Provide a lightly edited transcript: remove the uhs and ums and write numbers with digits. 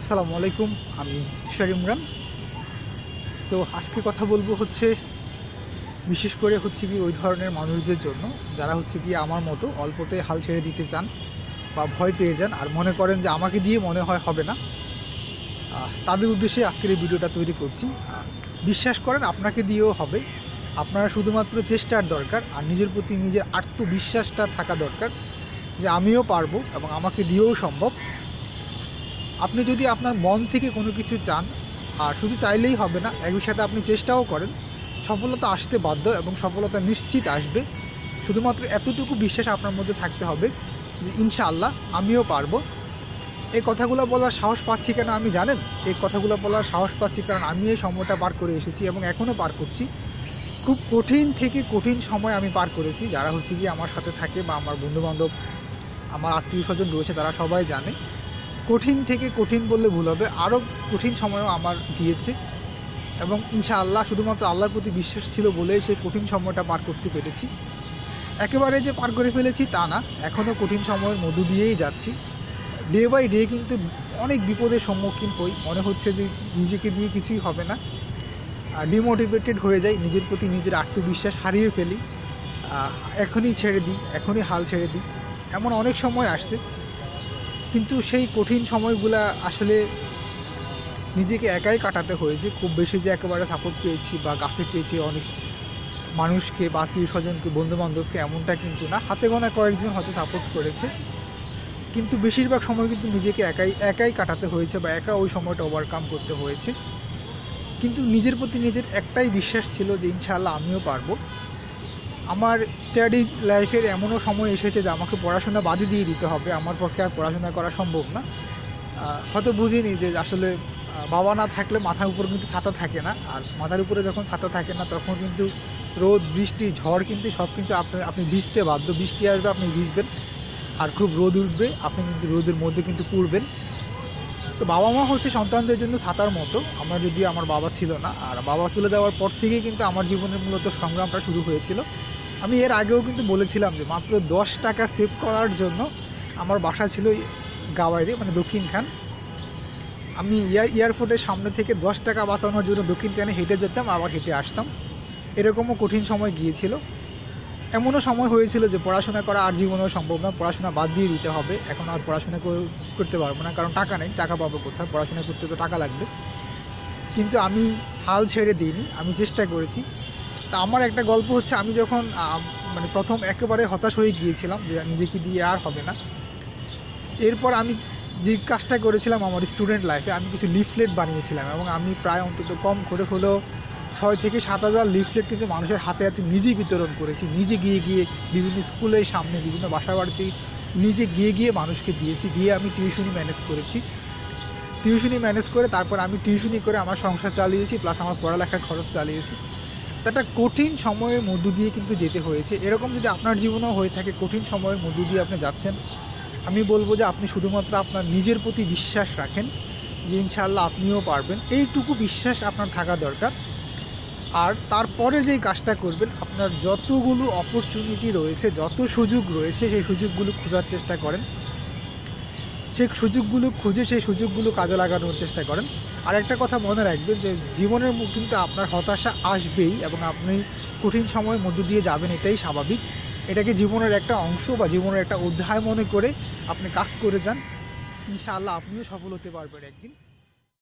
আসসালামু আলাইকুম। আমি তুষার ইমরান। তো আজকে কথা বলবো বিশেষ করে কি ওই ধরনের মানুষদের জন্য যারা কি আমার মতো অল্পতে হাল ছেড়ে দিতে চান বা ভয় পেয়ে যান আর মনে করেন যে আমাকে দিয়ে মনে হয় হবে না। তাদের উদ্দেশ্যে আজকের এই ভিডিওটা তৈরি করছি। বিশ্বাস করেন আপনাকে দিয়েও হবে। আপনারা শুধুমাত্র চেষ্টার দরকার আর নিজের প্রতি নিজের আত্মবিশ্বাসটা থাকা দরকার যে আমিও পারবো এবং আমাকে দিয়েও সম্ভব। আপনি যদি আপনার মন থেকে কোনো কিছু চান আর শুধু চাইলেই হবে না, একই সাথে আপনি চেষ্টাও করেন, সফলতা আসতে বাধ্য এবং সফলতা নিশ্চিত আসবে। শুধুমাত্র এতটুকু বিশ্বাস আপনার মধ্যে থাকতে হবে যে ইনশাআল্লাহ আমিও পারবো। এই কথাগুলো বলার সাহস পাচ্ছি কেন আমি জানেন? এই কথাগুলো বলার সাহস পাচ্ছি কারণ আমি এই সময়টা পার করে এসেছি এবং এখনও পার করছি। খুব কঠিন থেকে কঠিন সময় আমি পার করেছি। যারা গিয়ে আমার সাথে থাকে বা আমার বন্ধুবান্ধব, আমার আত্মীয় স্বজন রয়েছে, তারা সবাই জানে। কঠিন থেকে কঠিন বললে ভুল হবে, আরও কঠিন সময়ও আমার গিয়েছে এবং ইনশাআল্লাহ শুধুমাত্র আল্লাহর প্রতি বিশ্বাস ছিল বলেই সেই কঠিন সময়টা পার করতে পেরেছি। একেবারে যে পার করে ফেলেছি তা না, এখনও কঠিন সময়ের মধ্য দিয়েই যাচ্ছি। ডে বাই ডে কিন্তু অনেক বিপদের সম্মুখীন হই, মনে হচ্ছে যে নিজেকে দিয়ে কিছুই হবে না, ডিমোটিভেটেড হয়ে যাই, নিজের প্রতি নিজের আত্মবিশ্বাস হারিয়ে ফেলি, এখনই ছেড়ে দিই, এখনই হাল ছেড়ে দিই, এমন অনেক সময় আসছে। কিন্তু সেই কঠিন সময়গুলা আসলে নিজেকে একাই কাটাতে হয়েছে। খুব বেশি যে একেবারে সাপোর্ট পেয়েছি বা কাছে পেয়েছি অনেক মানুষকে বা আত্মীয় স্বজনকে, বন্ধুবান্ধবকে, এমনটা কিন্তু না। হাতে গোনা কয়েকজন হয়তো সাপোর্ট করেছে, কিন্তু বেশিরভাগ সময় কিন্তু নিজেকে একাই কাটাতে হয়েছে বা একা ওই সময়টা ওভারকাম করতে হয়েছে। কিন্তু নিজের প্রতি নিজের একটাই বিশ্বাস ছিল যে ইনশাআল্লাহ আমিও পারবো। আমার স্টাডি লাইফের এমনও সময় এসেছে যে আমাকে পড়াশোনা বাদই দিয়ে দিতে হবে, আমার পক্ষে আর পড়াশোনা করা সম্ভব না। হয়তো বুঝিনি যে আসলে বাবা না থাকলে মাথার উপর কিন্তু ছাতা থাকে না, আর মাথার উপরে যখন ছাতা থাকে না তখন কিন্তু রোদ, বৃষ্টি, ঝড় কিন্তু সব কিছু আপনি ভিজতে বাধ্য। বৃষ্টি আসবে, আপনি ভিজবেন, আর খুব রোদ উঠবে, আপনি কিন্তু রোদের মধ্যে কিন্তু পুড়বেন। তো বাবা মা সন্তানদের জন্য ছাতার মতো। আমার বাবা ছিল না, আর বাবা চলে যাওয়ার পর থেকেই কিন্তু আমার জীবনের মূলত সংগ্রামটা শুরু হয়েছিল। আমি এর আগেও কিন্তু বলেছিলাম যে মাত্র 10 টাকা সেভ করার জন্য আমার বাসা ছিল গাওয়াইরে, মানে দক্ষিণখান। আমি এয়ারপোর্টের সামনে থেকে 10 টাকা বাঁচানোর জন্য দক্ষিণখানে হেঁটে যেতাম, আবার হেঁটে আসতাম। এরকমও কঠিন সময় গিয়েছিল। এমনও সময় হয়েছিল যে পড়াশোনা করা আর জীবনেও সম্ভব না, পড়াশোনা বাদ দিয়ে দিতে হবে, এখন আর পড়াশোনা করতে পারবো না, কারণ টাকা নেই। টাকা পাবো কোথায়? পড়াশোনা করতে তো টাকা লাগবে। কিন্তু আমি হাল ছেড়ে দিইনি, আমি চেষ্টা করেছি। তা আমার একটা গল্প আমি যখন মানে প্রথম একেবারে হতাশ হয়ে গিয়েছিলাম যে নিজেকে দিয়ে আর হবে না, এরপর আমি যে কাজটা করেছিলাম আমার স্টুডেন্ট লাইফে, আমি কিছু লিফলেট বানিয়েছিলাম এবং আমি প্রায় অন্তত কম করে হলেও 6 থেকে 7,000 লিফলেট কিন্তু মানুষের হাতে হাতে নিজেই বিতরণ করেছি। নিজে গিয়ে বিভিন্ন স্কুলের সামনে, বিভিন্ন বাসা বাড়িতে নিজে গিয়ে মানুষকে দিয়েছি। দিয়ে আমি টিউশনি ম্যানেজ করেছি। টিউশনি ম্যানেজ করে তারপর আমি টিউশনি করে আমার সংসার চালিয়েছি, প্লাস আমার পড়ালেখার খরচ চালিয়েছি। একটা কঠিন সময়ের মধ্য দিয়ে কিন্তু যেতে হয়েছে। এরকম যদি আপনার জীবনেও হয়ে থাকে, কঠিন সময়ের মধ্য দিয়ে আপনি যাচ্ছেন, আমি বলবো যে আপনি শুধুমাত্র আপনার নিজের প্রতি বিশ্বাস রাখেন যে ইনশাআল্লাহ আপনিও পারবেন। এইটুকু বিশ্বাস আপনার থাকা দরকার। আর তারপরে যেই কাজটা করবেন, আপনার যতগুলো অপরচুনিটি রয়েছে, যত সুযোগ রয়েছে, সেই সুযোগগুলো খোঁজার চেষ্টা করেন। সেই সুযোগগুলো খুঁজে সেই সুযোগগুলো কাজে লাগানোর চেষ্টা করেন। আর একটা কথা মনে রাখবেন যে জীবনের কিন্তু আপনার হতাশা আসবেই এবং আপনি কঠিন সময়ের মধ্য দিয়ে যাবেন, এটাই স্বাভাবিক। এটাকে জীবনের একটা অংশ বা জীবনের একটা অধ্যায় মনে করে আপনি কাজ করে যান। ইনশাআল্লাহ আপনিও সফল হতে পারবেন একদিন।